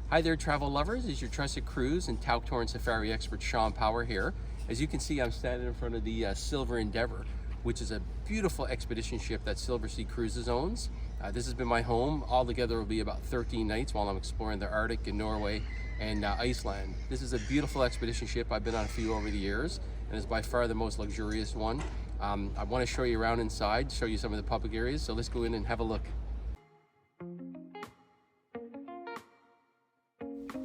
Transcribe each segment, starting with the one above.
Hi there, travel lovers. It's your trusted cruise and Tauck tour and safari expert Shawn Power here. As you can see, I'm standing in front of the Silver Endeavour, which is a beautiful expedition ship that Silver Sea Cruises owns. This has been my home. Altogether, will be about 13 nights while I'm exploring the Arctic and Norway and Iceland. This is a beautiful expedition ship. I've been on a few over the years, and it's by far the most luxurious one. I want to show you around inside, show you some of the public areas. So let's go in and have a look.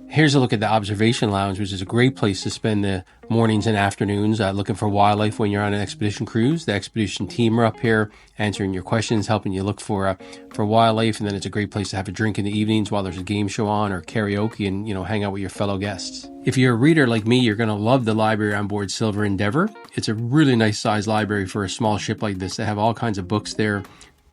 Here's a look at the observation lounge, which is a great place to spend the mornings and afternoons looking for wildlife when you're on an expedition cruise. The expedition team are up here answering your questions, helping you look for wildlife, and then it's a great place to have a drink in the evenings while there's a game show on or karaoke and, hang out with your fellow guests. If you're a reader like me, you're going to love the library on board Silver Endeavour. It's a really nice sized library for a small ship like this. They have all kinds of books there.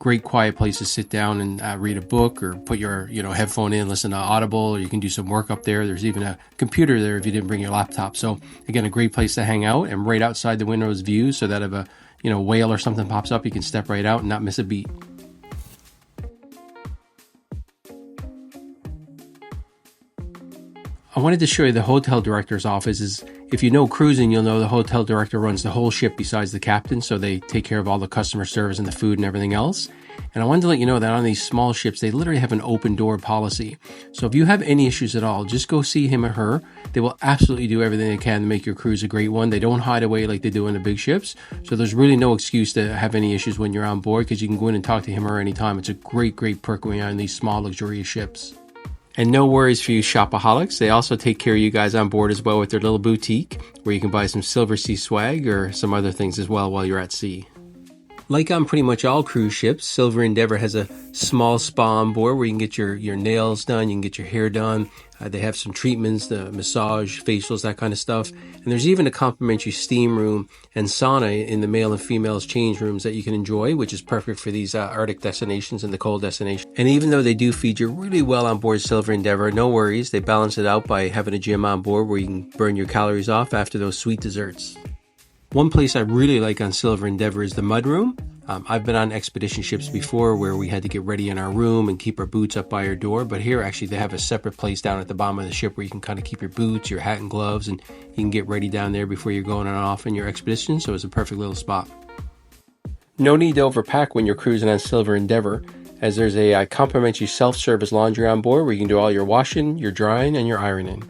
Great quiet place to sit down and read a book or put your headphone in, listen to Audible, or you can do some work up there. There's even a computer there if you didn't bring your laptop. So again, a great place to hang out, and right outside the window's view, so that if a whale or something pops up, you can step right out and not miss a beat. I wanted to show you the hotel director's office. If you know cruising, you'll know the hotel director runs the whole ship besides the captain, so they take care of all the customer service and the food and everything else. And I wanted to let you know that on these small ships, they literally have an open door policy. So if you have any issues at all, just go see him or her. They will absolutely do everything they can to make your cruise a great one. They don't hide away like they do in the big ships. So there's really no excuse to have any issues when you're on board, because you can go in and talk to him or her anytime. It's a great perk when you're on these small luxurious ships. And no worries for you shopaholics. They also take care of you guys on board as well with their little boutique, where you can buy some Silver Sea swag or some other things as well while you're at sea. Like on pretty much all cruise ships, Silver Endeavour has a small spa on board where you can get your nails done, you can get your hair done. They have some treatments, the massage, facials, that kind of stuff. And there's even a complimentary steam room and sauna in the male and female's change rooms that you can enjoy, which is perfect for these Arctic destinations and the cold destinations. And even though they do feed you really well on board Silver Endeavour, no worries. They balance it out by having a gym on board where you can burn your calories off after those sweet desserts. One place I really like on Silver Endeavour is the mudroom. I've been on expedition ships before where we had to get ready in our room and keep our boots up by our door, but here actually they have a separate place down at the bottom of the ship where you can kind of keep your boots, your hat and gloves, and you can get ready down there before you're going on off in your expedition, so it's a perfect little spot. No need to overpack when you're cruising on Silver Endeavour, as there's a complimentary self-service laundry on board where you can do all your washing, your drying, and your ironing.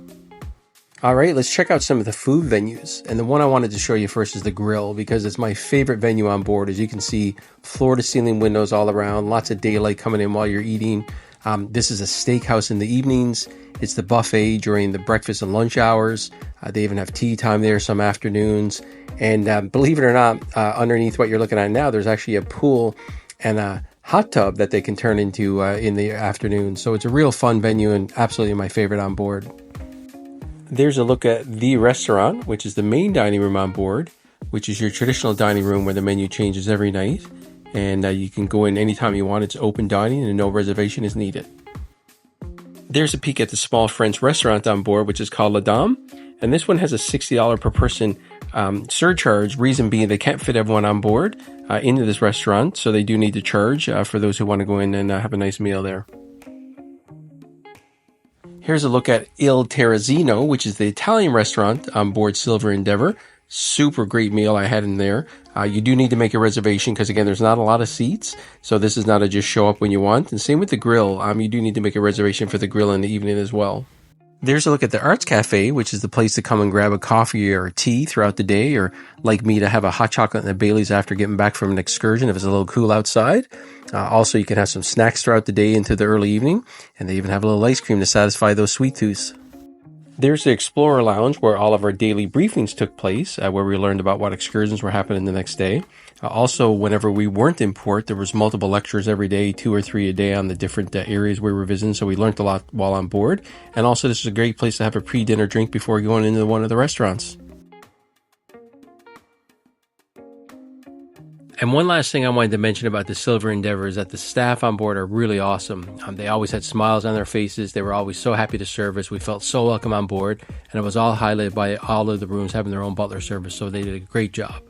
Alright, let's check out some of the food venues. And the one I wanted to show you first is the grill, because it's my favorite venue on board. As you can see, floor-to-ceiling windows all around, lots of daylight coming in while you're eating. This is a steakhouse in the evenings. It's the buffet during the breakfast and lunch hours. They even have tea time there some afternoons. And believe it or not, underneath what you're looking at now, there's actually a pool and a hot tub that they can turn into in the afternoon. So it's a real fun venue and absolutely my favorite on board. There's a look at the restaurant, which is the main dining room on board, which is your traditional dining room where the menu changes every night. And you can go in anytime you want. It's open dining and no reservation is needed. There's a peek at the small French restaurant on board, which is called La Dame. And this one has a $60 per person surcharge, reason being they can't fit everyone on board into this restaurant. So they do need to charge for those who want to go in and have a nice meal there. Here's a look at Il Terrazzino, which is the Italian restaurant on board Silver Endeavour. Super great meal I had in there. You do need to make a reservation because, again, there's not a lot of seats. So this is not a just show up when you want. And same with the grill. You do need to make a reservation for the grill in the evening as well. There's a look at the Arts Cafe, which is the place to come and grab a coffee or a tea throughout the day, or like me, to have a hot chocolate and a Bailey's after getting back from an excursion if it's a little cool outside. Also, you can have some snacks throughout the day into the early evening, and they even have a little ice cream to satisfy those sweet tooths. There's the Explorer Lounge where all of our daily briefings took place, where we learned about what excursions were happening the next day. Also, whenever we weren't in port, there was multiple lectures every day, 2 or 3 a day on the different areas we were visiting, so we learned a lot while on board. And also, this is a great place to have a pre-dinner drink before going into one of the restaurants. And one last thing I wanted to mention about the Silver Endeavour is that the staff on board are really awesome. They always had smiles on their faces. They were always so happy to serve us. We felt so welcome on board, and it was all highlighted by all of the rooms having their own butler service, so they did a great job.